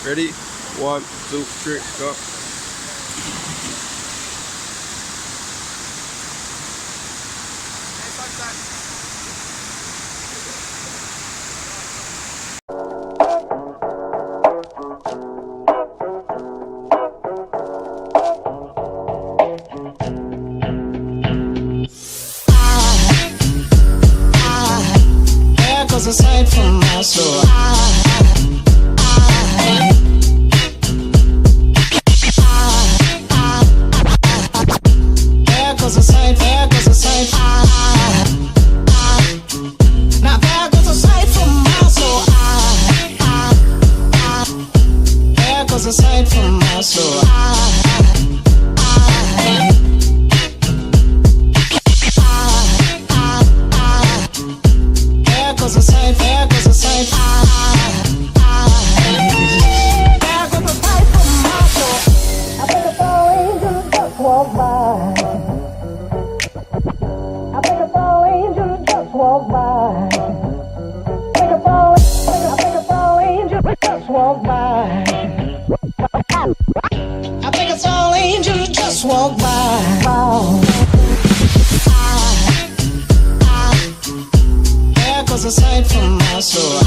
Ready? 1, 2, 3, go. Aside from my soul, there goes a sight, there goes a sight. Now there goes a sight from my soul. There goes a sight from my soul. There goes a sight, there goes a sight. There goes a sight from my soul. I think it's all angels just walk by. I think it's all angels just walk by. I think it's all angels just walk by. I think it's all angels just walk by. There goes a sight from my soul.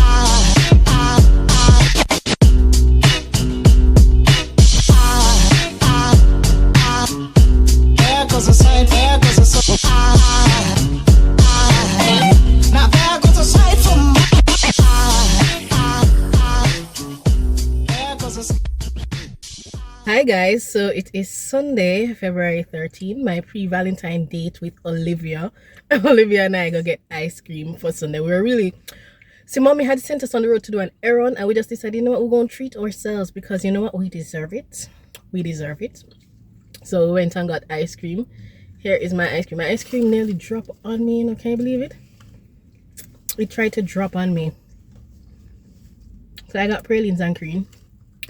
There goes a sight, there goes a sight. Now there goes a sight from my there goes a sight. Hi guys, so it is Sunday, February 13th, my pre-Valentine date with Olivia. Olivia and I go get ice cream for Sunday. We were really... See, mommy had sent us on the road to do an errand and we just decided, you know what, we're going to treat ourselves because you know what, we deserve it. We deserve it. So we went and got ice cream. Here is my ice cream. My ice cream nearly dropped on me, you know, can you believe it? It tried to drop on me. So I got pralines and cream,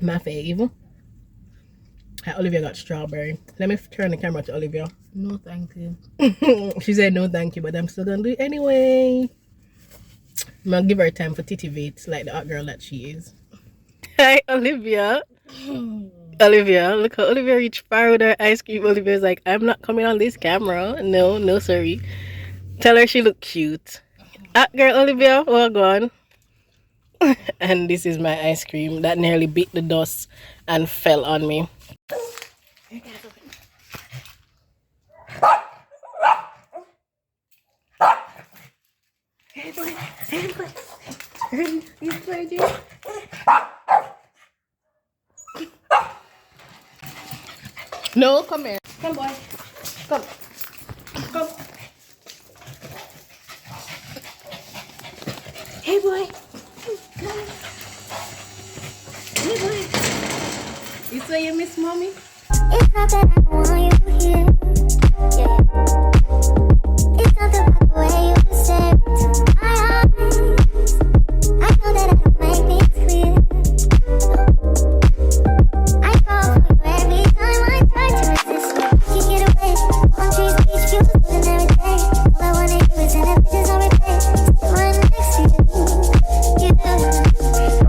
my fave. Olivia got strawberry. Let me turn the camera to Olivia. No, thank you. She said no thank you, but I'm still gonna do it anyway. I'm gonna give her time for titivate like the hot girl that she is. Hi Olivia. Olivia, look how Olivia reached far with her ice cream. Olivia's like, I'm not coming on this camera. No sorry. Tell her she look cute. Hot girl Olivia, well gone. And this is my ice cream that nearly beat the dust and fell on me. No, come here. Come, boy. Come. Come. Hey, boy. Come on. Hey, boy. You say you miss mommy? It's not that I want you here. Yeah. It's not the way you stare into my eyes. I know that I don't make things clear. I fall for you every time I try to resist you. You get away. Palm trees, beach views, and every day. All I wanna do is send up pictures on replay. Still right next to you. You do.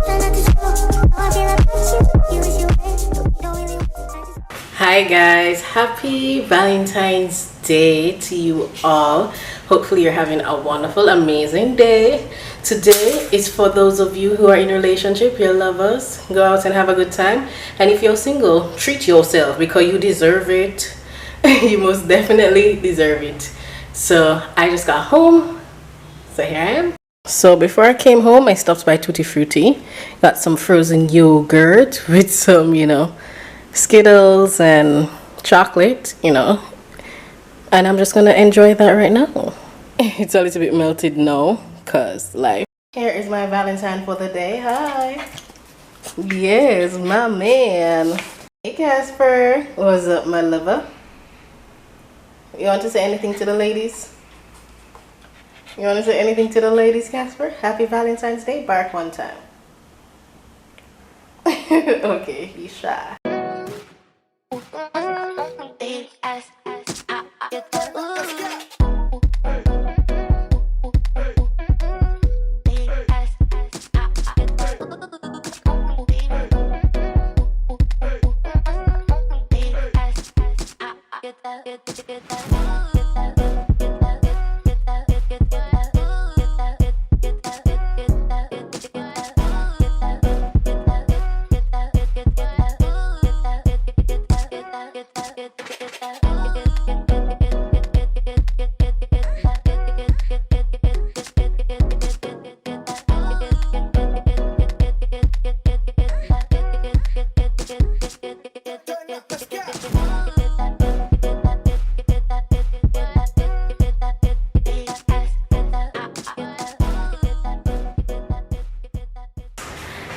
Try not to show how I feel about you. You wish you were. You don't really want to. Hi guys, happy Valentine's Day to you all. Hopefully you're having a wonderful, amazing day. Today is for those of you who are in a relationship, your lovers. Go out and have a good time. And if you're single, treat yourself because you deserve it. You most definitely deserve it. So I just got home. So here I am. So before I came home, I stopped by Tutti Frutti, got some frozen yogurt with some, Skittles and chocolate, and I'm just gonna enjoy that right now. It's a little bit melted now, cause life. Here is my Valentine for the day. Hi. Yes, my man. Hey Casper, what's up, my lover? You want to say anything to the ladies? You want to say anything to the ladies, Casper? Happy Valentine's Day. Bark one time. Okay, he's shy.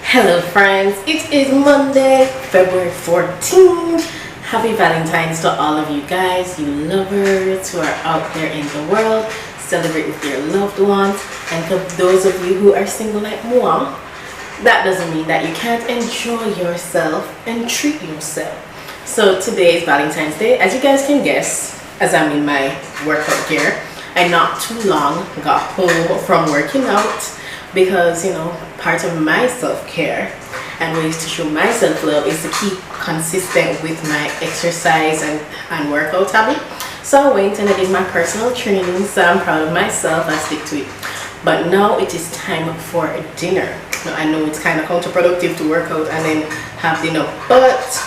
Hello friends, it is Monday, February 14th. Happy Valentine's to all of you guys, you lovers who are out there in the world. Celebrate with your loved ones. And for those of you who are single like moi, that doesn't mean that you can't enjoy yourself and treat yourself. So today is Valentine's Day. As you guys can guess, as I'm in my workout gear, I not too long got home from working out, because part of my self-care and ways to show my self-love is to keep consistent with my exercise and workout habit. So I went and I did my personal training, so I'm proud of myself. I stick to it. But now it is time for dinner. Now I know it's kind of counterproductive to work out and then have dinner, but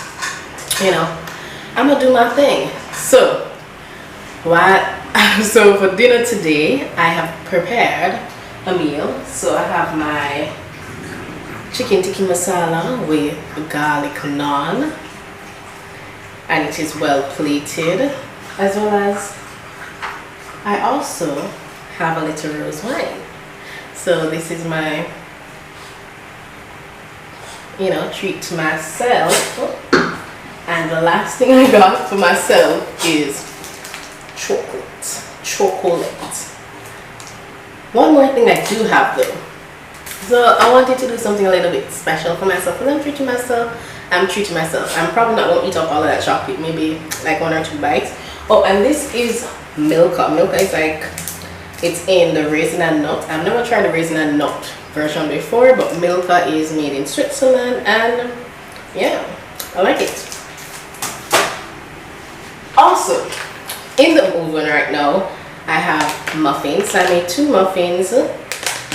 I'm gonna do my thing. So for dinner today, I have prepared a meal. So I have my chicken tikka masala with garlic naan, and it is well plated, as well as I also have a little rose wine. So this is my treat to myself. And the last thing I got for myself is chocolate. One more thing I do have though. So I wanted to do something a little bit special for myself. Because I'm treating myself. I'm probably not going to eat up all of that chocolate. Maybe like 1 or 2 bites. Oh, and this is Milka. Milka is like, it's in the raisin and nut. I've never tried the raisin and nut version before, but Milka is made in Switzerland, and yeah, I like it. Also, in the oven right now, I have muffins. I made 2 muffins.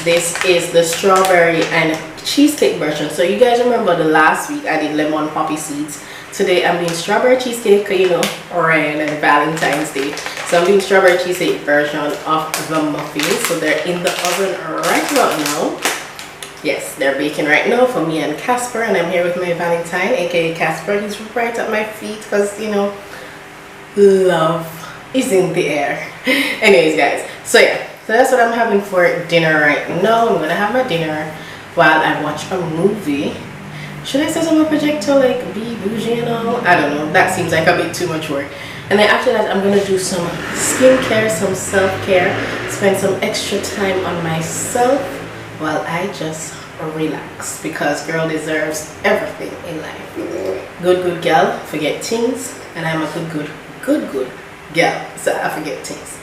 This is the strawberry and cheesecake version. So you guys remember the last week I did lemon poppy seeds. Today I'm doing strawberry cheesecake, red and Valentine's Day. So I'm doing strawberry cheesecake version of the muffins. So they're in the oven right about now. Yes, they're baking right now for me and Casper, and I'm here with my Valentine, aka Casper. He's right at my feet because love is in the air. Anyways guys, so yeah, so that's what I'm having for dinner right now. I'm gonna have my dinner while I watch a movie. Should I set up a projector, like be bougie and all? I don't know, that seems like a bit too much work. And then after that I'm gonna do some skincare, some self-care, spend some extra time on myself while I just relax, because girl deserves everything in life. Good girl forget things, and I'm a good girl, so I forget things.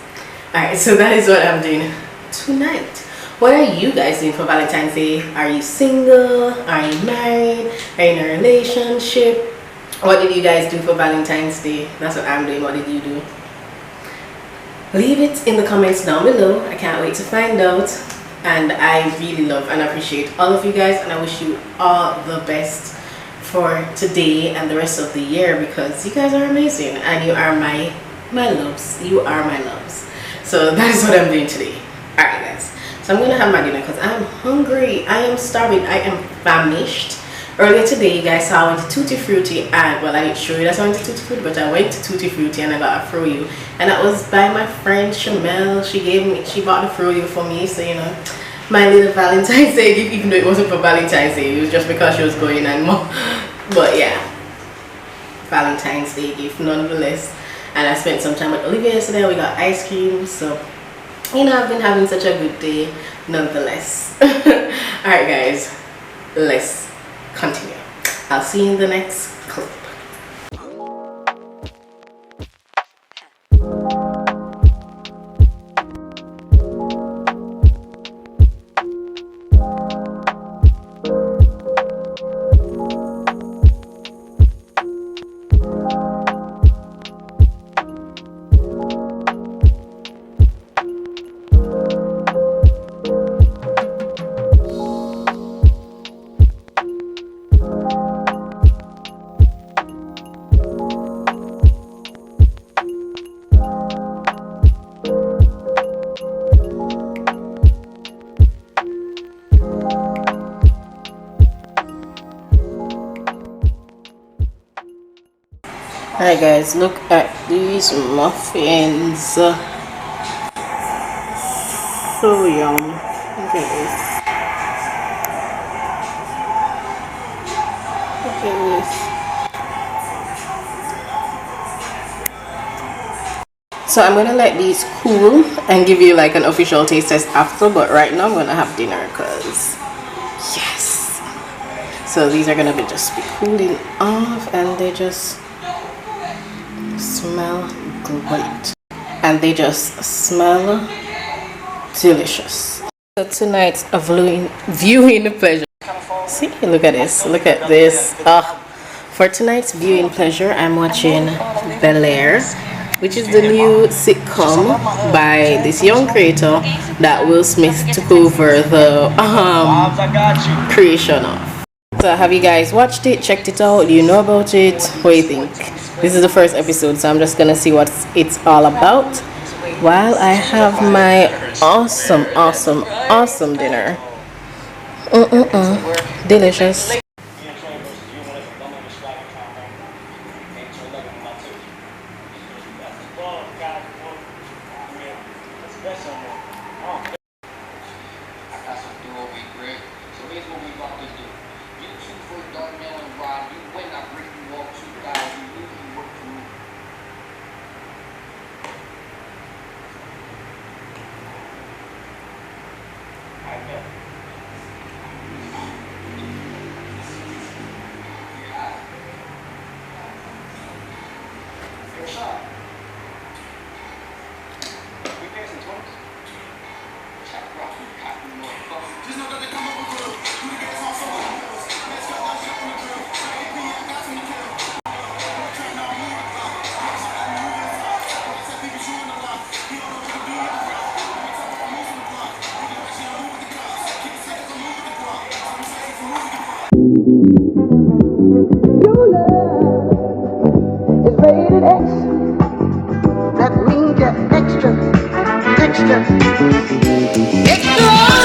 Alright, so that is what I'm doing tonight. What are you guys doing for Valentine's Day? Are you single? Are you married? Are you in a relationship? What did you guys do for Valentine's Day? That's what I'm doing. What did you do? Leave it in the comments down below. I can't wait to find out. And I really love and appreciate all of you guys, and I wish you all the best for today and the rest of the year, because you guys are amazing and you are my loves. You are my loves. So that is what I'm doing today. Alright guys, So I'm gonna have my dinner because I'm hungry. I am starving. I am famished. Earlier today, you guys saw I went to Tutti Frutti, and well, I didn't show you that I went to Tutti Frutti, but I went to Tutti Frutti and I got a froyo, and that was by my friend Shamel. She bought the froyo for me, so you know, my little Valentine's Day gift, even though it wasn't for Valentine's Day, it was just because she was going and more. But yeah, Valentine's Day gift nonetheless. And I spent some time with Olivia yesterday. We got ice cream, so you know, I've been having such a good day nonetheless. Alright guys, let's continue. I'll see you in the next clip. Alright guys, look at these muffins. So yum. Look at this. Look at this. So I'm gonna let these cool and give you like an official taste test after, but right now I'm gonna have dinner because yes. So these are gonna be cooling off, and they just smell great, and they just smell delicious. So tonight's viewing pleasure. See, look at this. Look at this. For tonight's viewing pleasure, I'm watching Bel-Air, which is the new sitcom by this young creator that Will Smith took over the creation of. So have you guys watched it? Checked it out? Do you know about it? What do you think? This is the first episode, so I'm just gonna see what it's all about while I have my awesome dinner. Delicious. Your love is rated X. That means you're extra, extraordinary.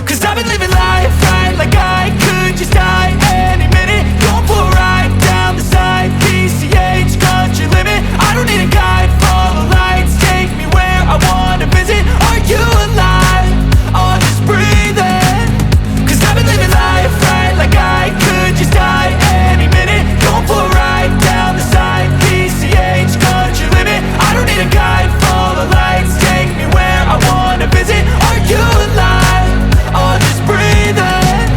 Cause I've been living life right like I could just die any minute. Going for a ride down the side, PCH country limit. I don't need a guide, follow lights, take me where I wanna visit. Are you alive? Or just breathing? Cause I've been living life right like I could just die any minute. Going for a ride down the side, PCH country limit. I don't need a guide, follow lights, take me where I wanna visit. Are you alive? Or just breathing?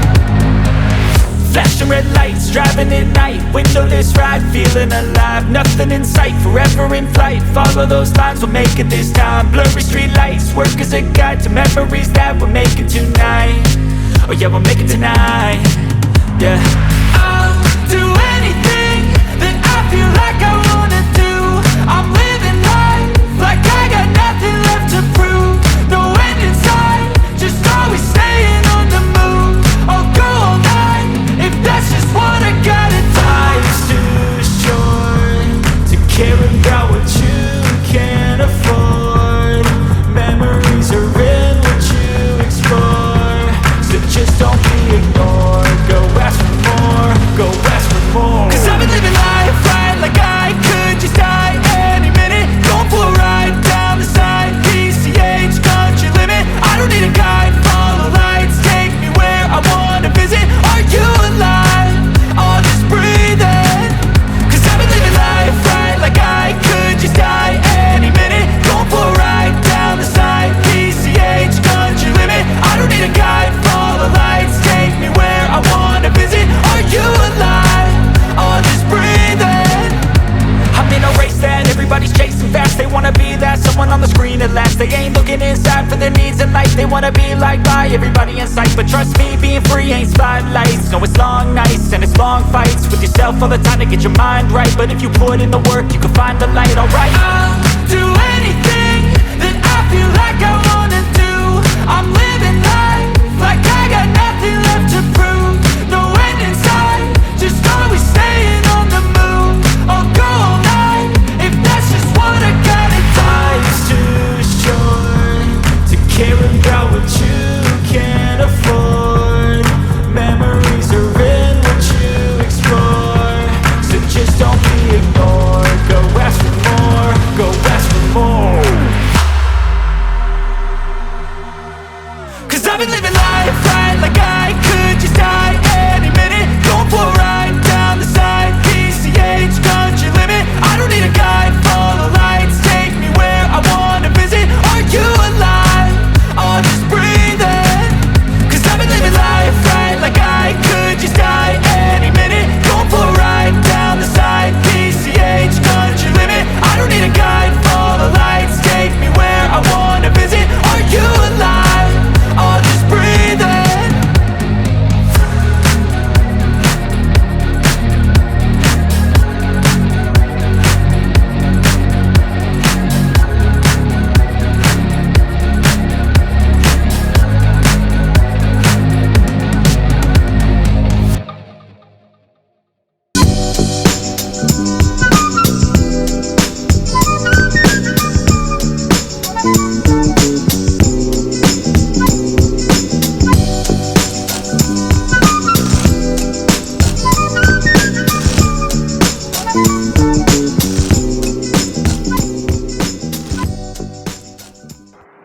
Flashing red lights, driving at night, windowless ride, feeling alive. Nothing in sight, forever in flight. Follow those lines, we'll make it this time. Blurry street lights, work as a guide to memories that we're making tonight. Oh yeah, we'll make it tonight. Yeah, I'll do anything that I feel like I wanna do. I'm living life like I got nothing left to prove. No end in sight, just always staying on the move. I'll go all night if that's just what I gotta do. Life's too short to care about what you They wanna be like by everybody in sight, but trust me, being free ain't spotlights. No, it's long nights and it's long fights with yourself all the time to get your mind right. But if you put in the work, you can find the light, alright. I'll do anything that I feel like I wanna do. I'm living life like I got nothing left to prove. No end in sight, just always staying on the move. I'll go all night if that's just what I gotta do. Life's too short to care about what you can't afford. Memories are in what you explore, so just don't be ignored. Go ask for more, go ask for more. Cause I've been living life right like I could just die any minute. Going for a ride down the side, PCH, country limit. I don't need a guide, follow lights, take me where I wanna visit. Are you alive? Or just breathing? Cause I've been living life right like I could just die any minute. Going for a ride down the side, PCH, country limit. I don't need a guide, follow lights, take me where I wanna visit. Are you alive? Or just breathing?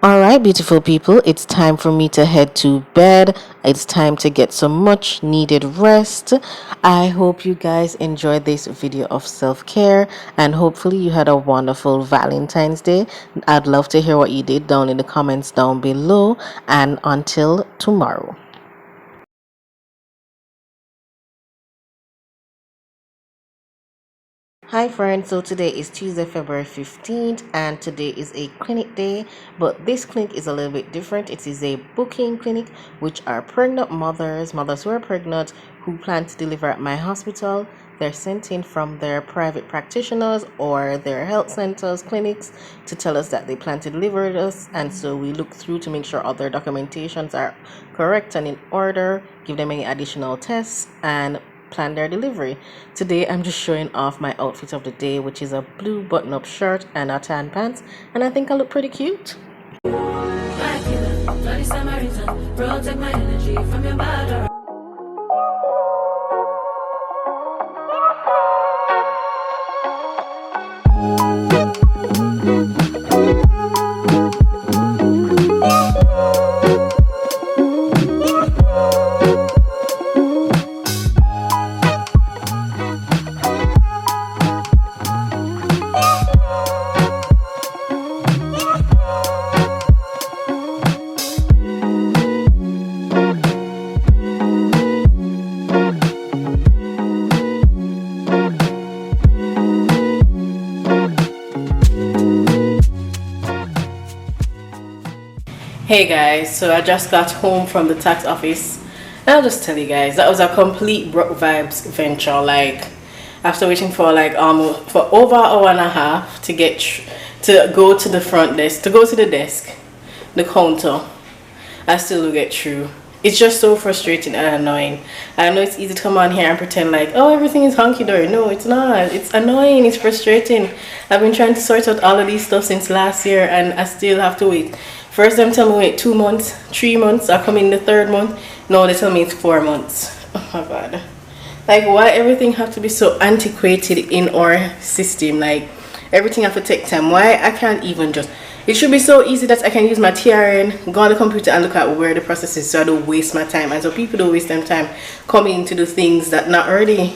Alright, beautiful people, it's time for me to head to bed. It's time to get some much needed rest. I hope you guys enjoyed this video of self-care, and hopefully you had a wonderful Valentine's Day. I'd love to hear what you did down in the comments down below, and until tomorrow. Hi friends, so today is Tuesday, February 15th, and today is a clinic day, but this clinic is a little bit different. It is a booking clinic, which are pregnant mothers who are pregnant, who plan to deliver at my hospital. They're sent in from their private practitioners or their health centers, clinics, to tell us that they plan to deliver with us, and so we look through to make sure all their documentations are correct and in order, give them any additional tests, and plan their delivery. Today I'm just showing off my outfit of the day, which is a blue button-up shirt and a tan pants, and I think I look pretty cute. Hey guys, so I just got home from the tax office, and I'll just tell you guys, that was a complete Brook Vibes venture. Like, after waiting for like for over an hour and a half to go to the front desk, to go to the desk, the counter, I still get through. It's just so frustrating and annoying. I know it's easy to come on here and pretend like, oh, everything is hunky-dory. No, it's not. It's annoying. It's frustrating. I've been trying to sort out all of these stuff since last year, and I still have to wait. First them tell me wait 2 months, 3 months. I come in the 3rd month. No, they tell me it's 4 months. Oh my god. Like, why everything have to be so antiquated in our system? Like, everything have to take time. Why I can't even just... It should be so easy that I can use my TRN, go on the computer and look at where the process is, so I don't waste my time. And so people don't waste their time coming to do things that not already.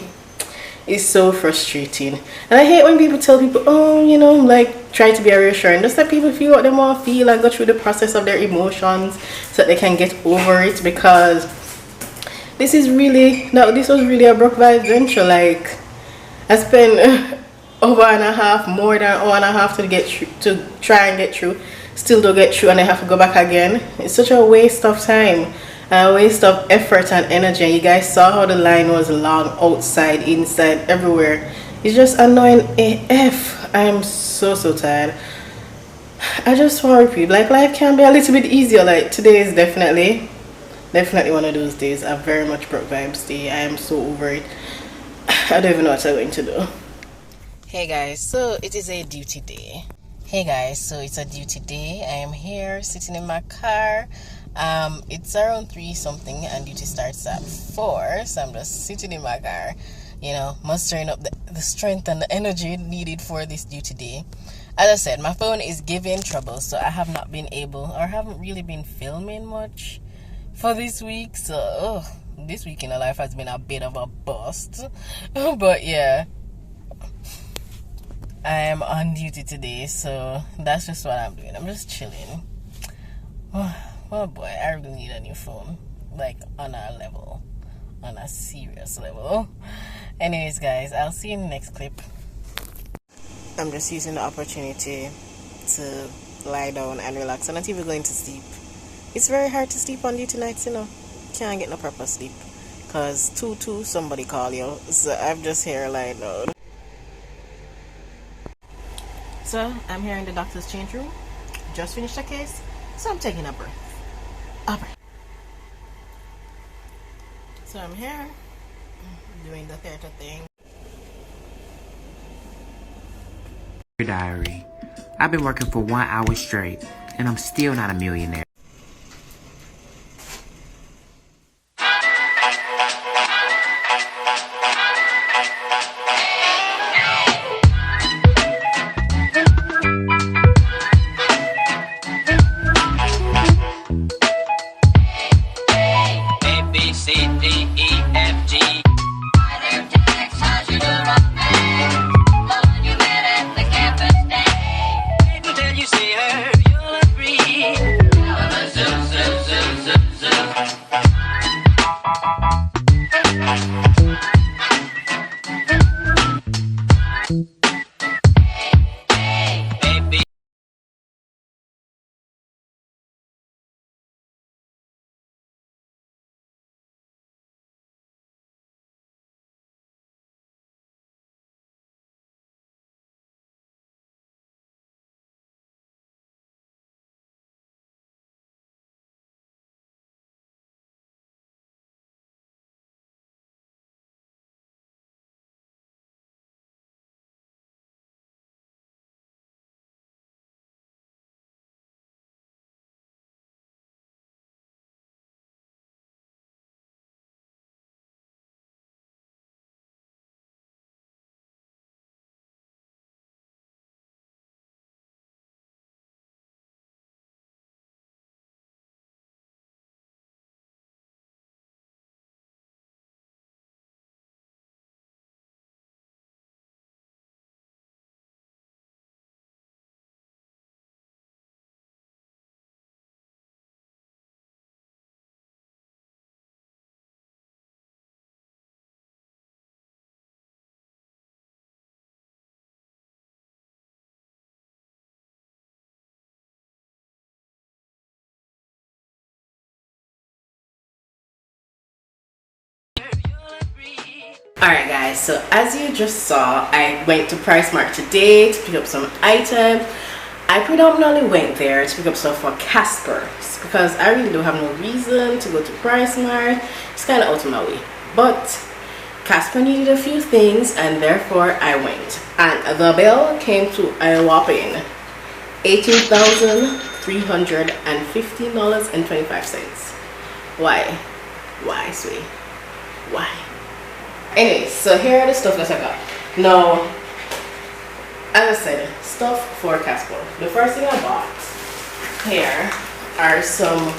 It's so frustrating. And I hate when people tell people, oh, you know, like, try to be reassuring. Just let people feel what they want to feel and go through the process of their emotions so that they can get over it, because this was really a Brook Vibes venture. Like, I spent over and a half, more than an hour and a half to try and get through still don't get through and I have to go back again. It's such a waste of time, a waste of effort and energy. You guys saw how the line was long outside, inside, everywhere. It's just annoying AF. I'm so tired. I just want to repeat, like, life can be a little bit easier. Like, today is definitely one of those days. A very much broke vibes day. I am so over it. I don't even know what I'm going to do. Hey guys, so it is a duty day. It's a duty day. I am here sitting in my car. It's around 3 something and duty starts at 4. So I'm just sitting in my car, you know, mustering up the strength and the energy needed for this duty day. As I said, my phone is giving trouble, so I have not been able, or haven't really been filming much for this week. So this week in my life has been a bit of a bust. But yeah, I am on duty today, so that's just what I'm doing. I'm just chilling. Oh boy, I really need a new phone, like on a serious level. Anyways guys, I'll see you in the next clip. I'm just using the opportunity to lie down and relax. I'm not even going to sleep. It's very hard to sleep on duty nights, you know. Can't get no proper sleep because 2-2 somebody call you. So I'm just here lying down. So I'm here in the doctor's change room. Just finished a case, so I'm taking a breath. So I'm here doing the theater thing. Diary. I've been working for 1 hour straight, and I'm still not a millionaire. Alright guys, so as you just saw, I went to PriceMart today to pick up some items. I predominantly went there to pick up stuff for Casper because I really don't have no reason to go to PriceMart. It's kind of out of my way. But Casper needed a few things and therefore I went. And the bill came to a whopping $18,315.25. Why? Why, sweetie? Why? Anyways, so here are the stuff that I got. Now, as I said, stuff for Casper. The first thing I bought here are some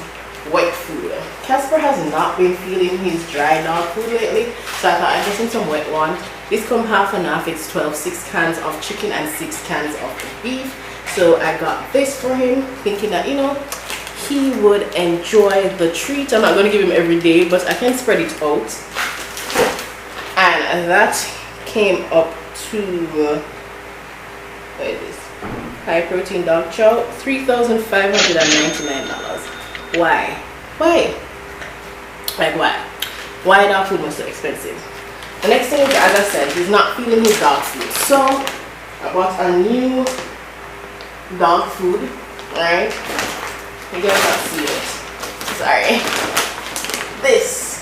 wet food. Casper has not been feeling his dry dog food lately, so I thought I'd get him some wet one. This comes half and half. It's 6 cans of chicken and 6 cans of beef. So I got this for him, thinking that, you know, he would enjoy the treat. I'm not going to give him every day, but I can spread it out. And that came up to, what is this? high protein dog chow, $3,599. Why? Why? Like why? Why dog food was so expensive? The next thing is, as I said, he's not feeling his dog food. So I bought a new dog food, right? You guys can't see it. Sorry. This.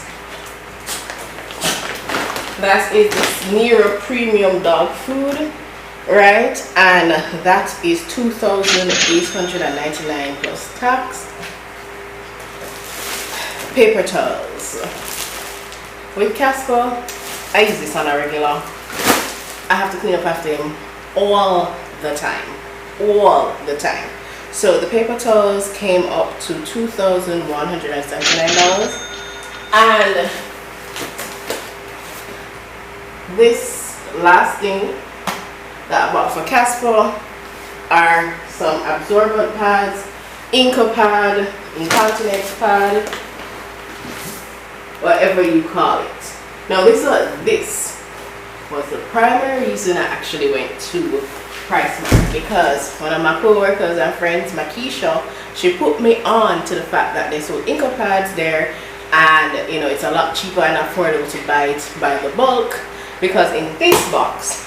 That is this Nero premium dog food, right? And that is $2,899 plus tax. Paper towels. With Casper, I use this on a regular. I have to clean up after him all the time. All the time. So the paper towels came up to $2,179. And this last thing that I bought for Casper are some absorbent pads, Inca pad, incontinence pad, whatever you call it. Now this was the primary reason I actually went to PriceMart, because one of my co-workers and friends, Makisha, she put me on to the fact that they sold Inca pads there, and you know, it's a lot cheaper and affordable to buy it by the bulk, because in this box,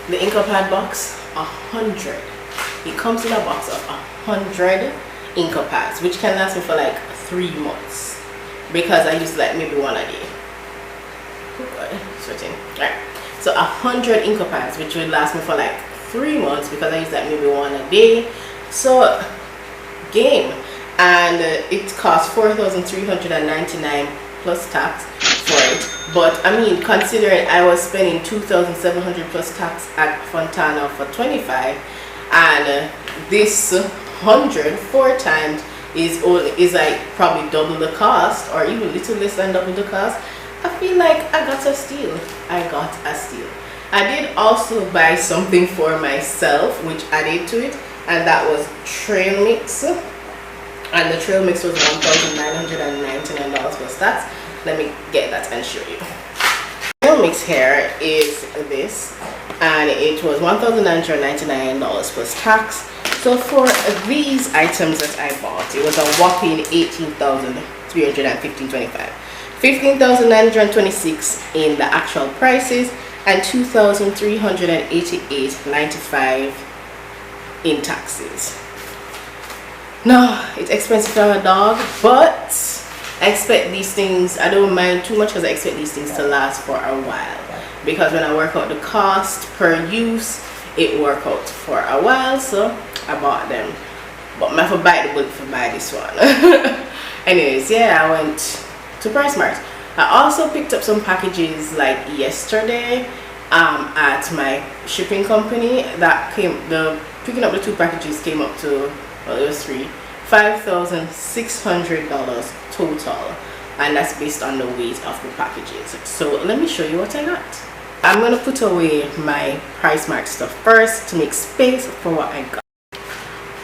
the Inca pad box, 100. It comes in a box of 100 Inca pads, which can last me for like 3 months, because I use like maybe one a day. Oh God, sweating. Alright, so 100 Inca pads, which would last me for like 3 months, because I use like maybe one a day. So game. And it costs $4,399 plus tax for it. But I mean, considering I was spending $2,700 plus tax at Fontana for 25, and this 100 4 times is like probably double the cost, or even little less than double the cost, I feel like I got a steal. I got a steal. I did also buy something for myself, which added to it, and that was trail mix. And the trail mix was $1,999 plus tax. Let me get that and show you. Trail mix here is this, and it was $1,999 plus tax. So for these items that I bought, it was a whopping $18,315.25, $15,926 in the actual prices, and $2,388.95 in taxes. No, it's expensive to have a dog, but I expect these things, I don't mind too much, because I expect these things to last for a while, because when I work out the cost per use, it worked out for a while, so I bought them. But I have to bite the bullet for buy this one. Anyways, yeah, I went to PriceMart. I also picked up some packages like yesterday at my shipping company. That came, picking up the 2 packages came up to, well, it was 3, $5,600 total, and that's based on the weight of the packages. So let me show you what I got. I'm gonna put away my PriceMart stuff first to make space for what I got.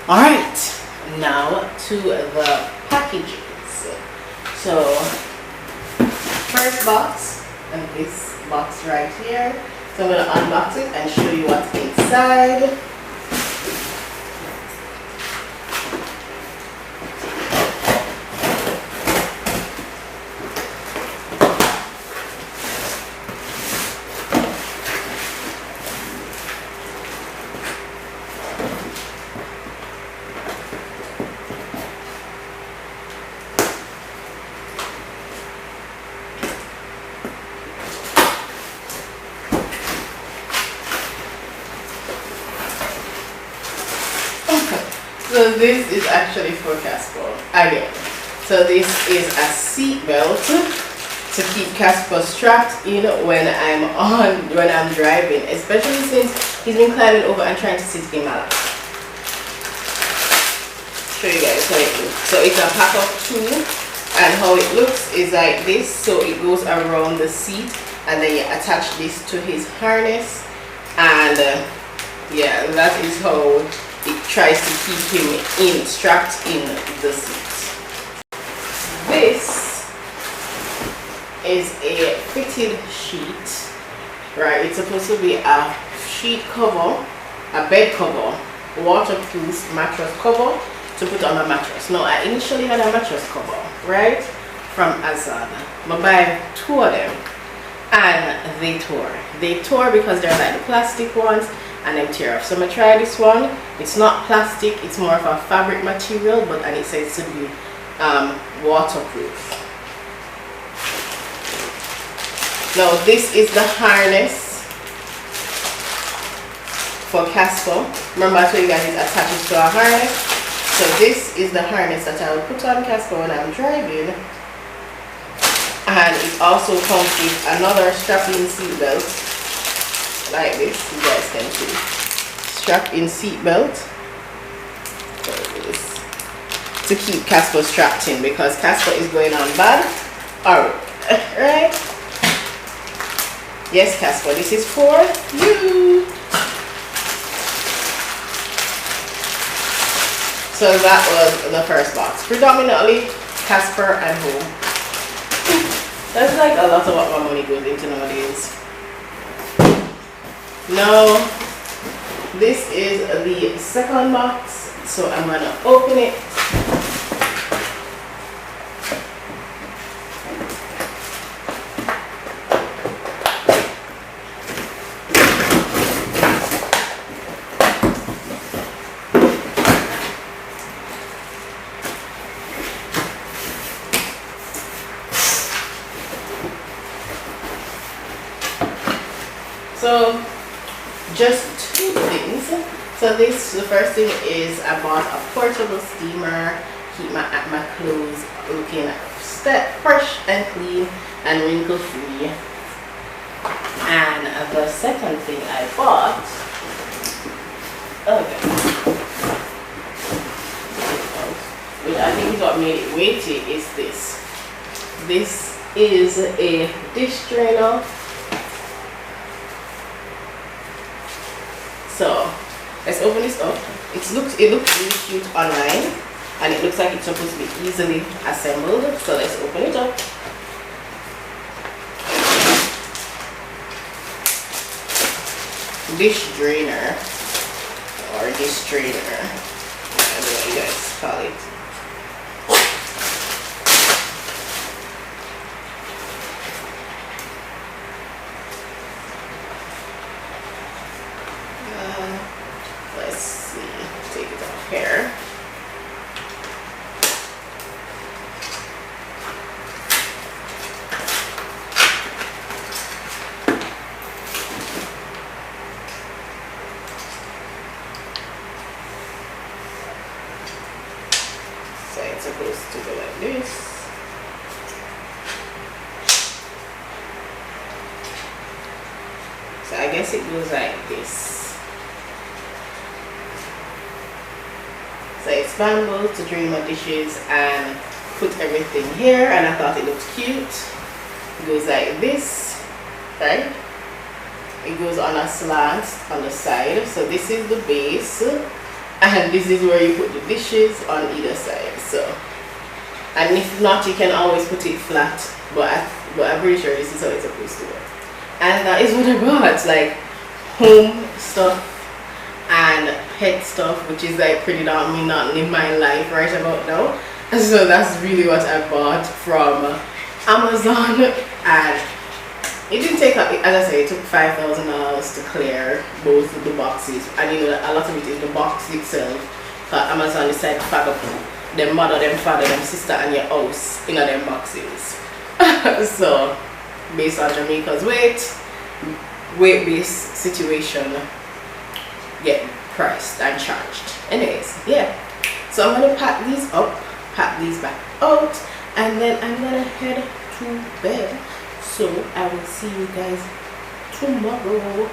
All right, now to the packages. So first box, and this box right here. So I'm gonna unbox it and show you what's inside. So this is actually for Casper again. So this is a seat belt to keep Casper strapped in when I'm driving, especially since he's been climbing over and trying to sit in my lap. Show you guys how it looks. So it's a pack of 2, and how it looks is like this. So it goes around the seat, and then you attach this to his harness, and yeah, that is how it tries to keep him strapped in the seat. This is a fitted sheet, right? It's supposed to be a sheet cover, a a bed cover, waterproof mattress cover to put on my mattress. Now I initially had a mattress cover, right, from Azad. I buy 2 of them and they tore. They tore because they're like the plastic ones and them tear off. So I'm gonna try this one. It's not plastic, it's more of a fabric material, but and it says to be waterproof. Now this is the harness for Casper. Remember I told you guys it attaches to a harness. So this is the harness that I will put on Casper when I'm driving. And it also comes with another strap-in seat belt. Like this, you guys can see. Strap-in seat belt. There it is. To keep Casper strapped in because Casper is going on bad. Alright. Yes, Casper, this is for you. So that was the first box. Predominantly Casper and home. That's like a lot of what my money goes into nowadays. Now, this is the second box. So I'm gonna open it. So just 2 things. So the first thing is I bought a portable steamer, keep my clothes looking fresh and clean and wrinkle free. And the second thing I bought, which I think is what made it weighty, is this. This is a dish drainer. So let's open this up. It looks really cute online and it looks like it's supposed to be easily assembled. So let's open it up. Dish drainer or dish strainer, I don't know what you guys call it. Let's see, take it off here. So it's supposed to go like this. So I guess it goes like this. So it's bamboo to drain my dishes and put everything here, and I thought it looked cute. It goes like this, right? It goes on a slant on the side. So this is the base and this is where you put the dishes on either side. So, and if not, you can always put it flat, but I'm pretty sure this is how it's supposed to work. And that is what I bought, like home stuff and pet stuff, which is like pretty dominant in my life right about now. And so that's really what I bought from Amazon, and it didn't take, as I say, it took $5,000 to clear both of the boxes. And you know, a lot of it is the box itself. But Amazon decided to pack up them mother, them father, them sister, and your house in them boxes. So based on Jamaica's weight-based situation, get priced and charged. Anyways, yeah. So I'm gonna pack these up, pack these back out, and then I'm gonna head to bed. So I will see you guys tomorrow.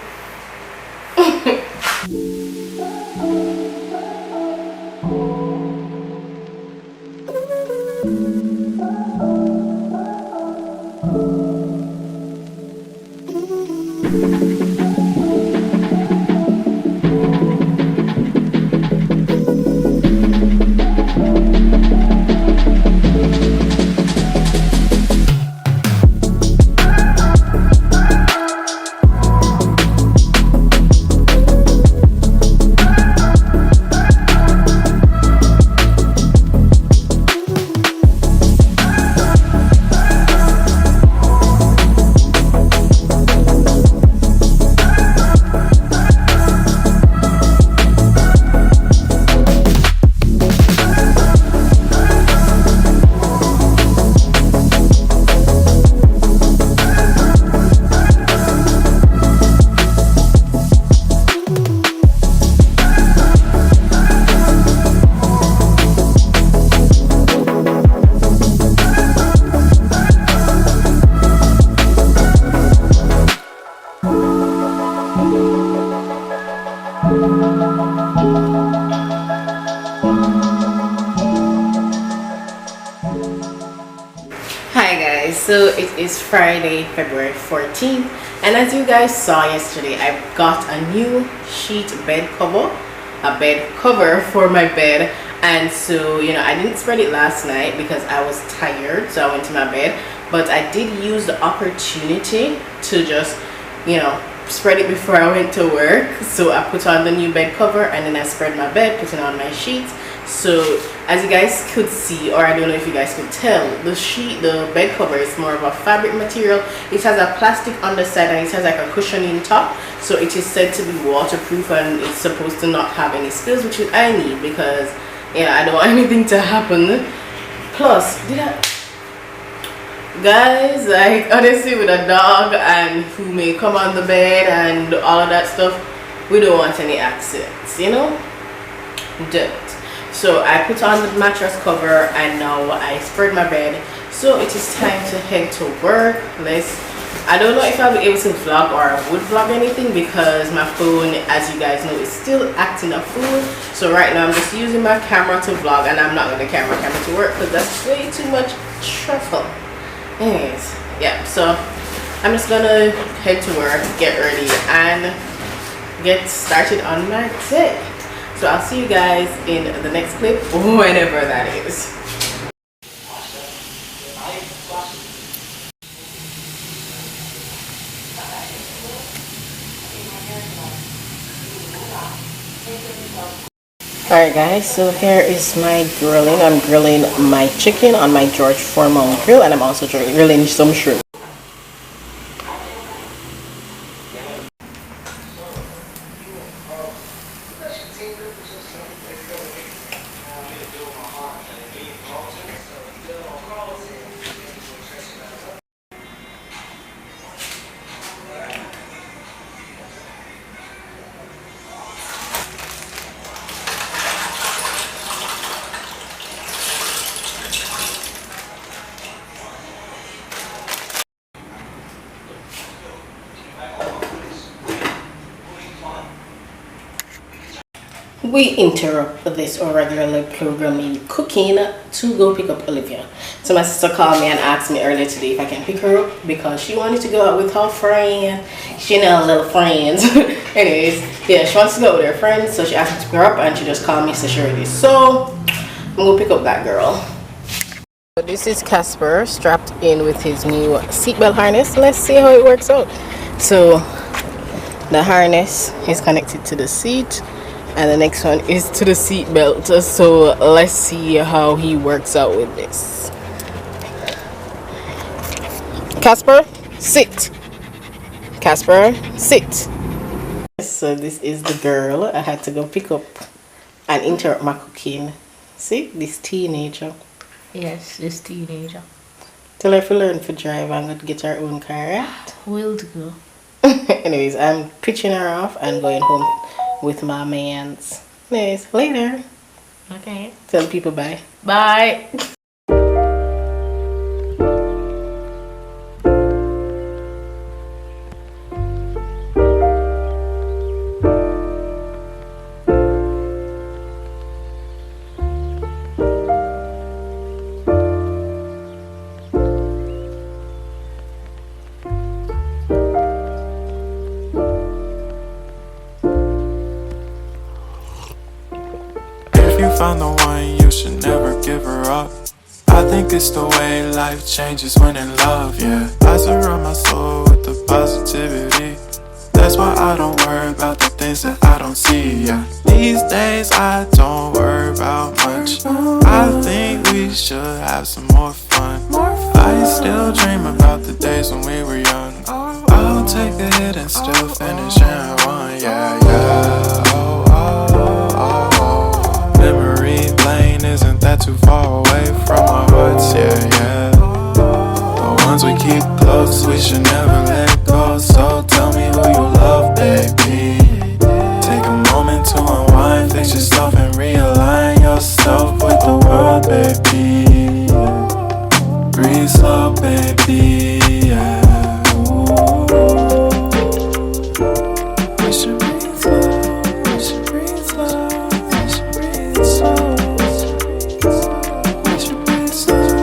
Hi guys, so it is Friday, February 14th, and as you guys saw yesterday, I got a new sheet bed cover, a bed cover for my bed. And so, you know, I didn't spread it last night because I was tired, so I went to my bed, but I did use the opportunity to just, you know, spread it before I went to work. So I put on the new bed cover and then I spread my bed, putting on my sheets. So as you guys could see, or I don't know if you guys could tell, the bed cover is more of a fabric material. It has a plastic underside and it has like a cushioning top, so it is said to be waterproof and it's supposed to not have any spills, which I need because, you know, I don't want anything to happen. Plus, guys, like honestly, with a dog and who may come on the bed and all of that stuff, we don't want any accidents, you know. Don't. So I put on the mattress cover and now I spread my bed. So it is time to head to work. I don't know if I'll be able to vlog or I would vlog anything because my phone, as you guys know, is still acting a fool. So right now I'm just using my camera to vlog, and I'm not going to camera to work because that's way too much trouble. Anyways, yeah, so I'm just gonna head to work, get ready, and get started on my day. So I'll see you guys in the next clip, whenever that is. Alright guys, so here is my grilling. I'm grilling my chicken on my George Foreman grill, and I'm also grilling some shrimp. We interrupt this regular programming cooking to go pick up Olivia. So my sister called me and asked me earlier today if I can pick her up because she wanted to go out with her friend. She know little friends. Anyways, yeah, she wants to go with her friends, so she asked me to pick her up and she just called me, so she ready. So I'm gonna pick up that girl. So this is Casper strapped in with his new seatbelt harness. Let's see how it works out. So the harness is connected to the seat, and the next one is to the seat belt. So let's see how he works out with this. Casper, sit. Casper, sit. So this is the girl I had to go pick up and interrupt my cooking. See, this teenager. Yes, this teenager. Tell her to learn to drive and go to get her own car, right? Will go. Anyways, I'm pitching her off and going home with my mans. Anyways, later. Okay. Tell people bye. Bye. Found the one, you should never give her up. I think it's the way life changes when in love, yeah. I surround my soul with the positivity. That's why I don't worry about the things that I don't see, yeah. These days I don't worry about much. I think we should have some more fun. I still dream about the days when we were young. I'll take a hit and still finish in one, yeah, yeah. Oh, oh, oh, oh. Memory lane isn't that too far away from our hearts, yeah, yeah. The ones we keep close, we should never let go. So tell me who you love, baby. Take a moment to unwind, fix yourself and realign yourself with the world, baby. Breathe slow, baby, yeah. We should breathe slow, we should breathe slow, we should breathe slow, we should breathe slow.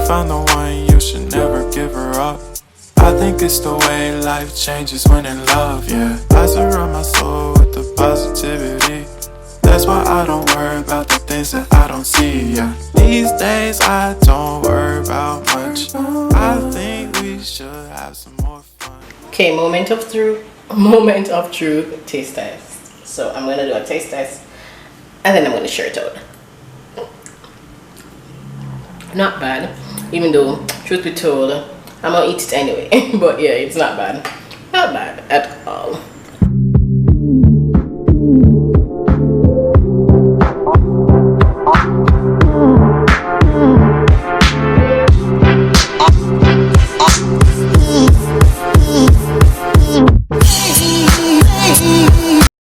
find the one, you should never give her up. I think it's the way life changes when in love, yeah. I surround my soul with the positivity. That's why I don't worry about the things that I don't see, yeah. These days I don't worry about much. I think we should have some more fun. Okay, moment of truth. Moment of truth. Taste test. So I'm gonna do a taste test, and then I'm gonna share it out. Not bad, even though truth be told, I'm gonna eat it anyway. But yeah, it's not bad. Not bad at all.